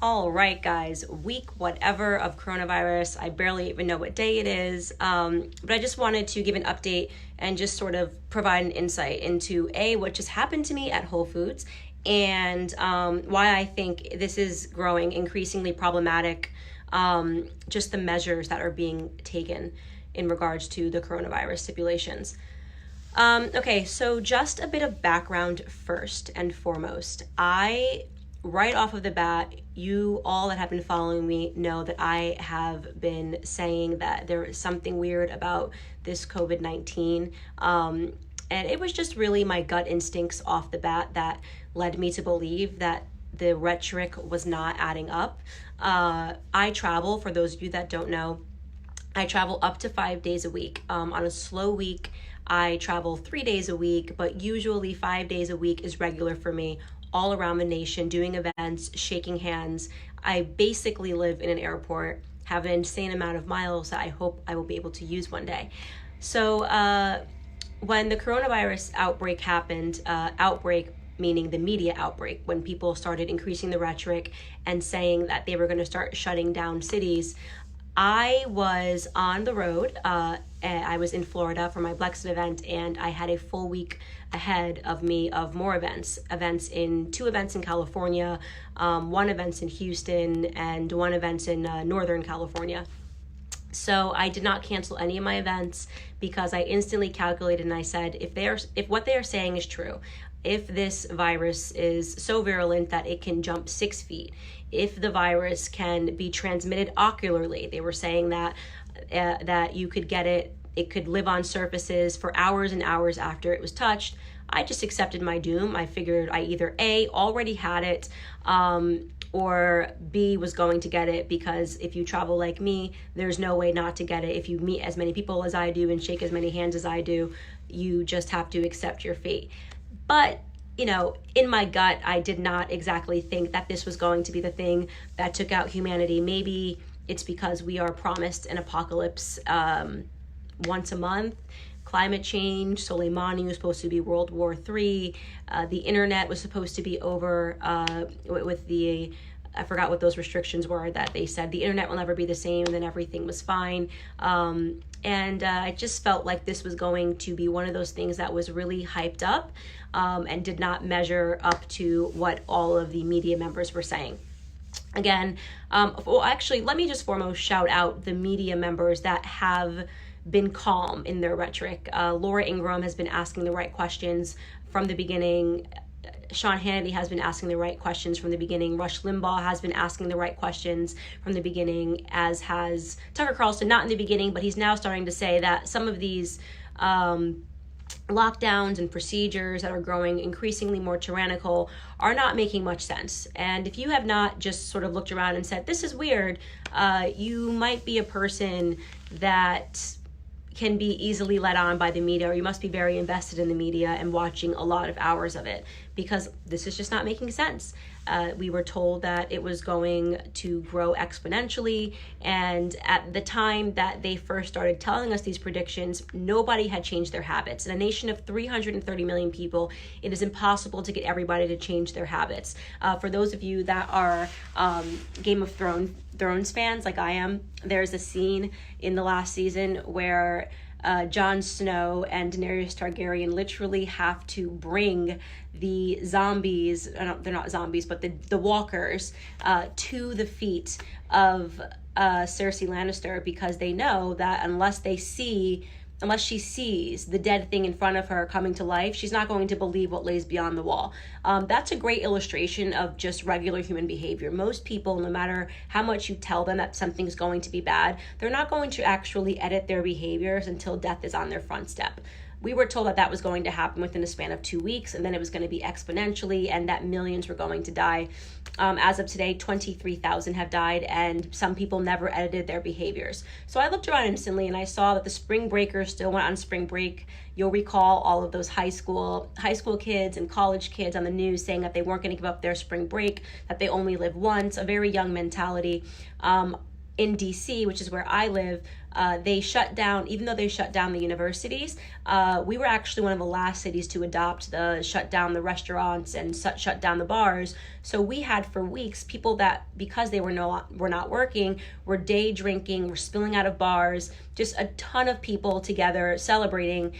All right, guys, week whatever of coronavirus. I barely even know what day it is, but I just wanted to give an update and just sort of provide an insight into what just happened to me at Whole Foods and why I think this is growing increasingly problematic, just the measures that are being taken in regards to the coronavirus stipulations. Okay, so just a bit of background first and foremost. Right off of the bat, you all that have been following me know that I have been saying that there is something weird about this COVID-19. And it was just really my gut instincts off the bat that led me to believe that the rhetoric was not adding up. I travel, for those of you that don't know, I travel up to 5 days a week. On a slow week, I travel 3 days a week, but usually 5 days a week is regular for me, all around the nation, doing events, shaking hands. I basically live in an airport, have an insane amount of miles that I hope I will be able to use one day. So when the coronavirus outbreak happened, outbreak meaning the media outbreak, when people started increasing the rhetoric and saying that they were going to start shutting down cities, I was on the road. I was in Florida for my Blexit event, and I had a full week ahead of me of more events in 2 events in California, 1 event in Houston, and 1 event in Northern California. So I did not cancel any of my events because I instantly calculated and I said, if what they are saying is true, if this virus is so virulent that it can jump 6 feet, if the virus can be transmitted ocularly, they were saying that you could get it could live on surfaces for hours and hours after it was touched. I just accepted my doom. I figured I either A, already had it, or B, was going to get it, because if you travel like me, there's no way not to get it. If you meet as many people as I do and shake as many hands as I do, you just have to accept your fate. But, in my gut, I did not exactly think that this was going to be the thing that took out humanity. Maybe it's because we are promised an apocalypse once a month. Climate change, Soleimani was supposed to be World War III. The internet was supposed to be over with the, I forgot what those restrictions were that they said the internet will never be the same, and then everything was fine. And I just felt like this was going to be one of those things that was really hyped up and did not measure up to what all of the media members were saying. Again, actually, let me just foremost shout out the media members that have been calm in their rhetoric. Laura Ingraham has been asking the right questions from the beginning. Sean Hannity has been asking the right questions from the beginning. Rush Limbaugh has been asking the right questions from the beginning, as has Tucker Carlson, not in the beginning, but he's now starting to say that some of these lockdowns and procedures that are growing increasingly more tyrannical are not making much sense. And if you have not just sort of looked around and said, this is weird, you might be a person that can be easily led on by the media, or you must be very invested in the media and watching a lot of hours of it, because this is just not making sense. We were told that it was going to grow exponentially, and at the time that they first started telling us these predictions, nobody had changed their habits. In a nation of 330 million people, it is impossible to get everybody to change their habits. For those of you that are Game of Thrones fans like I am, there's a scene in the last season where Jon Snow and Daenerys Targaryen literally have to bring the zombies, they're not zombies, but the walkers, to the feet of Cersei Lannister, because they know that unless she sees the dead thing in front of her coming to life, she's not going to believe what lays beyond the wall. That's a great illustration of just regular human behavior. Most people, no matter how much you tell them that something's going to be bad, they're not going to actually edit their behaviors until death is on their front step. We were told that that was going to happen within a span of 2 weeks, and then it was going to be exponentially, and that millions were going to die. As of today, 23,000 have died, and some people never edited their behaviors. So I looked around instantly, and I saw that the spring breakers still went on spring break. You'll recall all of those high school kids and college kids on the news saying that they weren't going to give up their spring break, that they only live once, a very young mentality. In DC, which is where I live, They shut down, even though they shut down the universities, we were actually one of the last cities to adopt the shut down the restaurants and shut down the bars. So we had for weeks people that, because they were not working, were day drinking, were spilling out of bars, just a ton of people together celebrating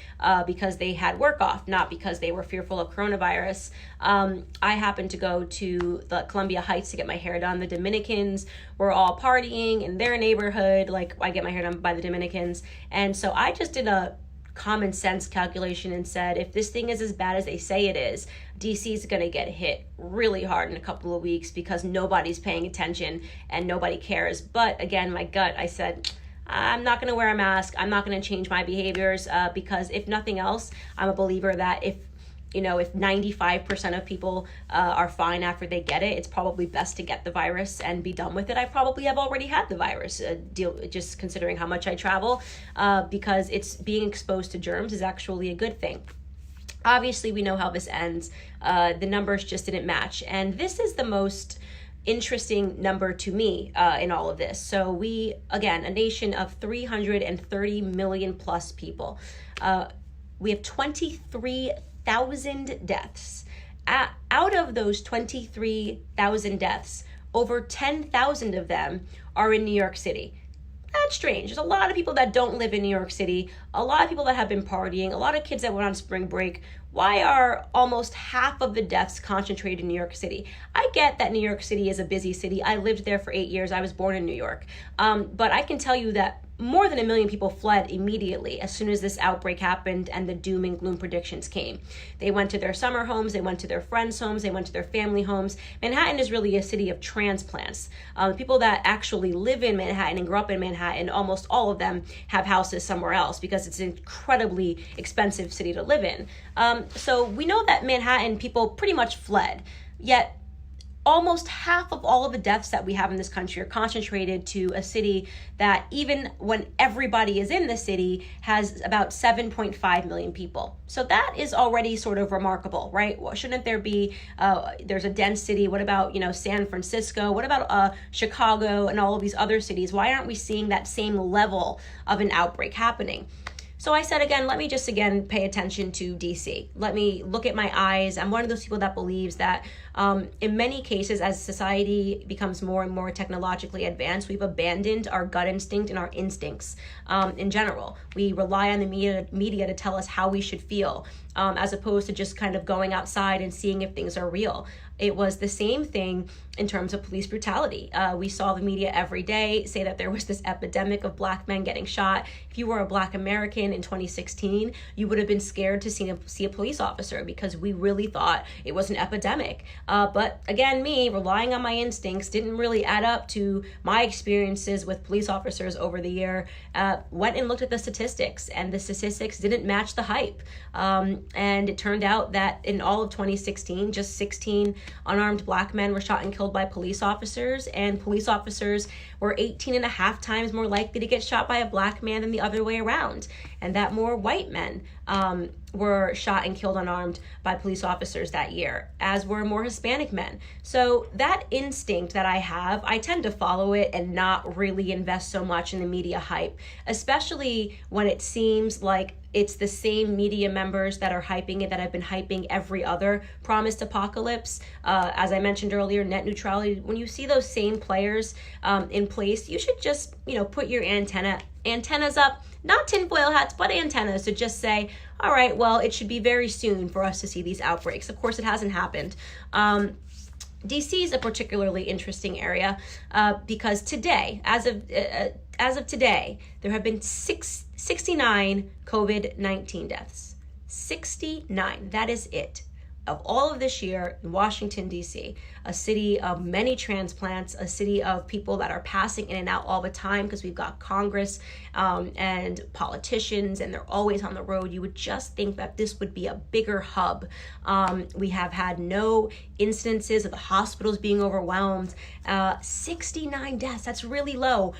because they had work off, not because they were fearful of coronavirus. I happened to go to the Columbia Heights to get my hair done. The Dominicans were all partying in their neighborhood, like I get my hair done by the Dominicans. And so I just did a common sense calculation and said, if this thing is as bad as they say it is, DC is going to get hit really hard in a couple of weeks because nobody's paying attention and nobody cares. But again, my gut, I said, I'm not going to wear a mask. I'm not going to change my behaviors because if nothing else, I'm a believer that if 95% of people are fine after they get it, it's probably best to get the virus and be done with it. I probably have already had the virus, just considering how much I travel, because it's being exposed to germs is actually a good thing. Obviously, we know how this ends. The numbers just didn't match. And this is the most interesting number to me in all of this. So we, again, a nation of 330 million plus people. We have 23,000 deaths. Out of those 23,000 deaths, over 10,000 of them are in New York City. That's strange. There's a lot of people that don't live in New York City, a lot of people that have been partying, a lot of kids that went on spring break. Why are almost half of the deaths concentrated in New York City? I get that New York City is a busy city. I lived there for 8 years. I was born in New York. But I can tell you that more than 1 million people fled immediately as soon as this outbreak happened and the doom and gloom predictions came. They went to their summer homes, they went to their friends' homes, they went to their family homes. Manhattan is really a city of transplants. People that actually live in Manhattan and grew up in Manhattan, almost all of them have houses somewhere else because it's an incredibly expensive city to live in. So we know that Manhattan people pretty much fled, yet almost half of all of the deaths that we have in this country are concentrated to a city that, even when everybody is in the city, has about 7.5 million people. So that is already sort of remarkable, right? Well, shouldn't there be, there's a dense city. What about, San Francisco? What about Chicago and all of these other cities? Why aren't we seeing that same level of an outbreak happening? So I said, let me just pay attention to DC. Let me look at my eyes. I'm one of those people that believes that in many cases, as society becomes more and more technologically advanced, we've abandoned our gut instinct and our instincts in general. We rely on the media to tell us how we should feel, as opposed to just kind of going outside and seeing if things are real. It was the same thing in terms of police brutality. We saw the media every day say that there was this epidemic of Black men getting shot. If you were a Black American in 2016, you would have been scared to see a police officer because we really thought it was an epidemic. But again, me relying on my instincts didn't really add up to my experiences with police officers over the year. Went and looked at the statistics, and the statistics didn't match the hype. And it turned out that in all of 2016, just 16 unarmed Black men were shot and killed by police officers, and police officers were 18.5 times more likely to get shot by a Black man than the other way around, and that more white men were shot and killed unarmed by police officers that year, as were more Hispanic men. So that instinct that I have, I tend to follow it and not really invest so much in the media hype, especially when it seems like it's the same media members that are hyping it that have been hyping every other promised apocalypse. As I mentioned earlier, net neutrality. When you see those same players in place, you should just, put your antennas up, not tinfoil hats, but antennas, to just say, all right, well, it should be very soon for us to see these outbreaks. Of course, it hasn't happened. DC is a particularly interesting area because today, as of today, there have been 69 COVID-19 deaths. 69. That is it. Of all of this year in Washington, D.C., a city of many transplants, a city of people that are passing in and out all the time because we've got Congress and politicians, and they're always on the road. You would just think that this would be a bigger hub. We have had no instances of the hospitals being overwhelmed. 69 deaths, that's really low.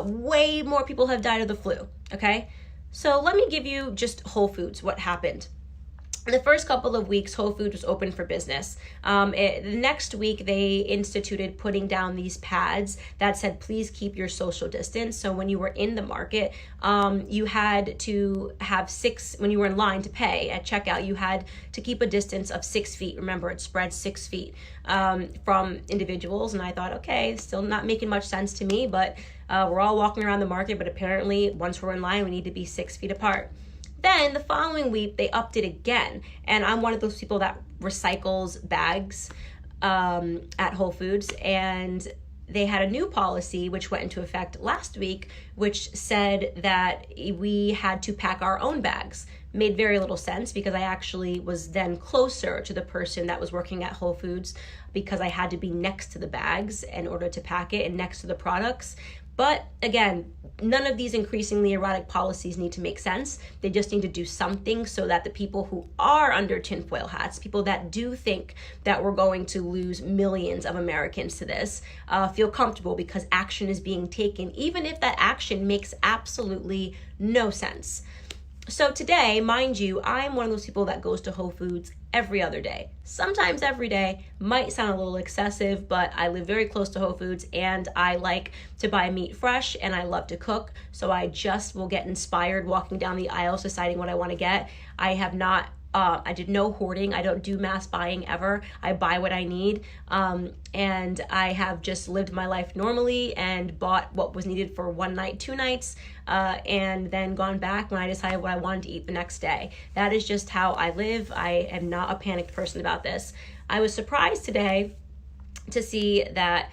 Way more people have died of the flu, okay? So let me give you just Whole Foods, what happened. The first couple of weeks, Whole Foods was open for business. The next week, they instituted putting down these pads that said, please keep your social distance. So when you were in the market, you had to have when you were in line to pay at checkout, you had to keep a distance of 6 feet. Remember, it spread 6 feet from individuals. And I thought, okay, still not making much sense to me, but we're all walking around the market, but apparently once we're in line, we need to be 6 feet apart. Then the following week, they upped it again. And I'm one of those people that recycles bags at Whole Foods. And they had a new policy, which went into effect last week, which said that we had to pack our own bags. Made very little sense because I actually was then closer to the person that was working at Whole Foods because I had to be next to the bags in order to pack it and next to the products. But again, none of these increasingly erratic policies need to make sense. They just need to do something so that the people who are under tinfoil hats, people that do think that we're going to lose millions of Americans to this, feel comfortable because action is being taken, even if that action makes absolutely no sense. So today, mind you, I'm one of those people that goes to Whole Foods every other day. Sometimes every day might sound a little excessive, but I live very close to Whole Foods and I like to buy meat fresh and I love to cook. So I just will get inspired walking down the aisles, deciding what I want to get. I did no hoarding. I don't do mass buying ever. I buy what I need. And I have just lived my life normally and bought what was needed for 1 night, 2 nights, and then gone back when I decided what I wanted to eat the next day. That is just how I live. I am not a panicked person about this. I was surprised today to see that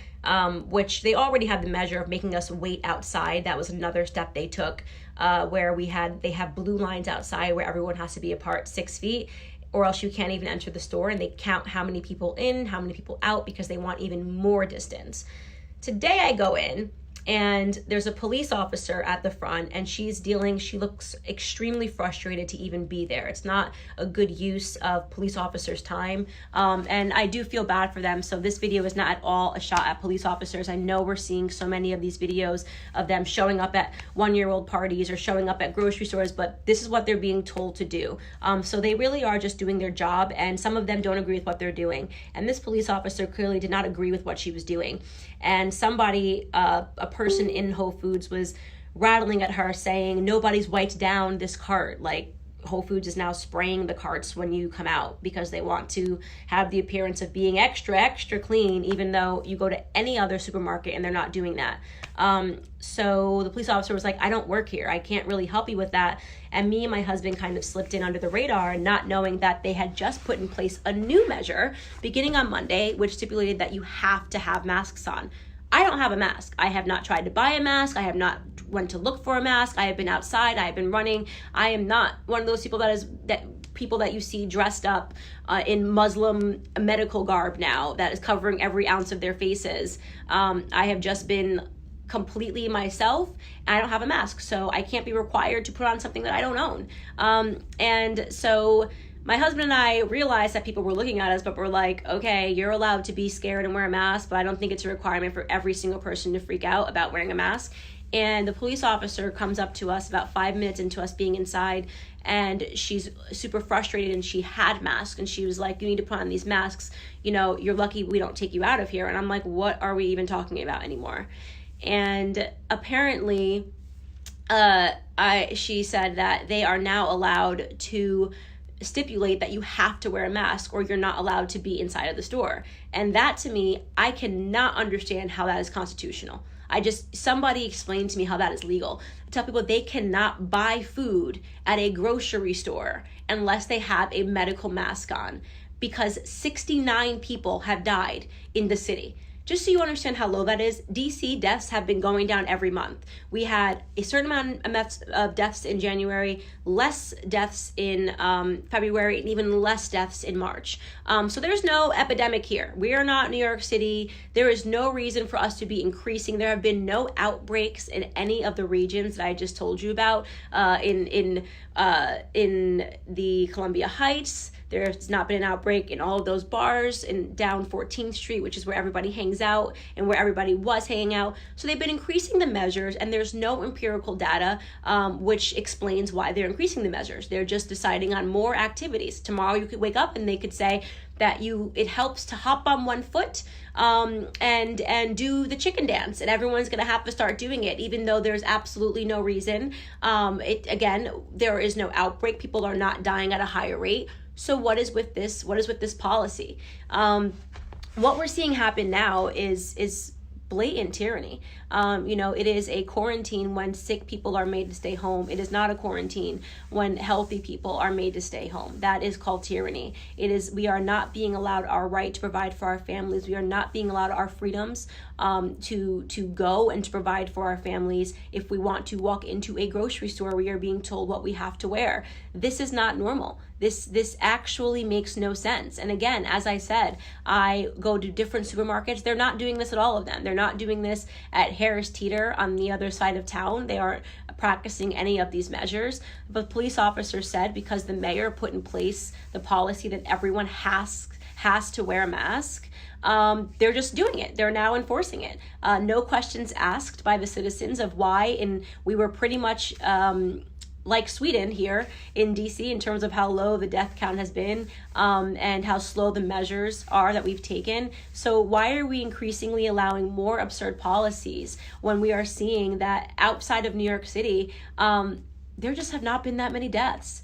which they already had the measure of making us wait outside. That was another step they took, where they have blue lines outside where everyone has to be apart 6 feet, or else you can't even enter the store, and they count how many people in, how many people out, because they want even more distance. Today I go in, and there's a police officer at the front, and she looks extremely frustrated to even be there. It's not a good use of police officers' time, and I do feel bad for them. So this video is not at all a shot at police officers. I know we're seeing so many of these videos of them showing up at 1-year-old parties or showing up at grocery stores, but this is what they're being told to do. So they really are just doing their job, and some of them don't agree with what they're doing. And this police officer clearly did not agree with what she was doing. And somebody, a person in Whole Foods, was rattling at her saying, nobody's wiped down this cart. Like, Whole Foods is now spraying the carts when you come out because they want to have the appearance of being extra, extra clean, even though you go to any other supermarket and they're not doing that. So the police officer was like, I don't work here. I can't really help you with that. And me and my husband kind of slipped in under the radar, not knowing that they had just put in place a new measure beginning on Monday, which stipulated that you have to have masks on. I don't have a mask. I have not tried to buy a mask. I have not went to look for a mask. I have been outside. I have been running. I am not one of those people that you see dressed up in Muslim medical garb now that is covering every ounce of their faces. I have just been completely myself, and I don't have a mask, so I can't be required to put on something that I don't own. And so my husband and I realized that people were looking at us, but we're like, okay, you're allowed to be scared and wear a mask, but I don't think it's a requirement for every single person to freak out about wearing a mask. And the police officer comes up to us about 5 minutes into us being inside, and she's super frustrated, and she had masks, and she was like, you need to put on these masks. You know, you're lucky we don't take you out of here. And I'm like, what are we even talking about anymore? And apparently, she said that they are now allowed to stipulate that you have to wear a mask or you're not allowed to be inside of the store. And that, to me, I cannot understand how that is constitutional. Somebody explain to me how that is legal. I tell people they cannot buy food at a grocery store unless they have a medical mask on, because 69 people have died in the city. Just so you understand how low that is, DC deaths have been going down every month. We had a certain amount of deaths in January, less deaths in February, and even less deaths in March. So there's no epidemic here. We are not New York City. There is no reason for us to be increasing. There have been no outbreaks in any of the regions that I just told you about in the Columbia Heights. There's not been an outbreak in all of those bars and down 14th Street, which is where everybody hangs out and where everybody was hanging out. So they've been increasing the measures, and there's no empirical data which explains why they're increasing the measures. They're just deciding on more activities. Tomorrow you could wake up and they could say that it helps to hop on one foot and do the chicken dance, and everyone's going to have to start doing it, even though there's absolutely no reason. Again, there is no outbreak. People are not dying at a higher rate. So what is with this policy? What we're seeing happen now is blatant tyranny. It is a quarantine when sick people are made to stay home. It is not a quarantine when healthy people are made to stay home. That is called tyranny. We are not being allowed our right to provide for our families. We are not being allowed our freedoms to go and to provide for our families. If we want to walk into a grocery store, we are being told what we have to wear. This is not normal. This actually makes no sense. And again, as I said, I go to different supermarkets. They're not doing this at all of them. They're not doing this at Harris Teeter on the other side of town. They aren't practicing any of these measures. But police officers said because the mayor put in place the policy that everyone has to wear a mask, they're just doing it. They're now enforcing it. No questions asked by the citizens of why. And we were pretty much like Sweden here in DC in terms of how low the death count has been and how slow the measures are that we've taken. So why are we increasingly allowing more absurd policies when we are seeing that outside of New York City, there just have not been that many deaths?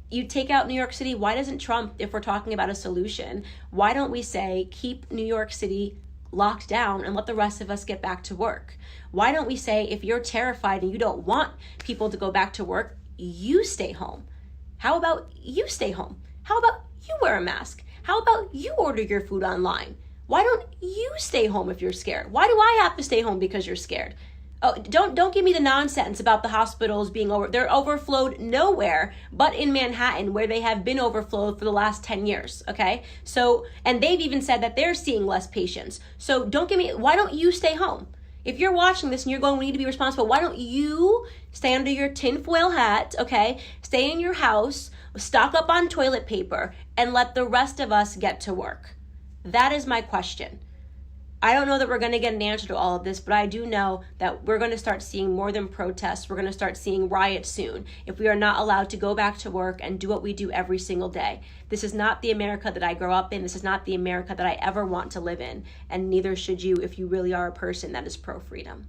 You take out New York City, why doesn't Trump, if we're talking about a solution, why don't we say keep New York City locked down and let the rest of us get back to work? Why don't we say if you're terrified and you don't want people to go back to work, you stay home? How about you stay home? How about you wear a mask? How about you order your food online? Why don't you stay home if you're scared? Why do I have to stay home because you're scared? Oh, don't give me the nonsense about the hospitals being they're overflowed nowhere but in Manhattan, where they have been overflowed for the last 10 years, okay? So, and they've even said that they're seeing less patients. So why don't you stay home? If you're watching this and you're going, we need to be responsible, why don't you stay under your tinfoil hat, okay? Stay in your house, stock up on toilet paper, and let the rest of us get to work. That is my question. I don't know that we're going to get an answer to all of this, but I do know that we're going to start seeing more than protests. We're going to start seeing riots soon if we are not allowed to go back to work and do what we do every single day. This is not the America that I grew up in. This is not the America that I ever want to live in. And neither should you if you really are a person that is pro-freedom.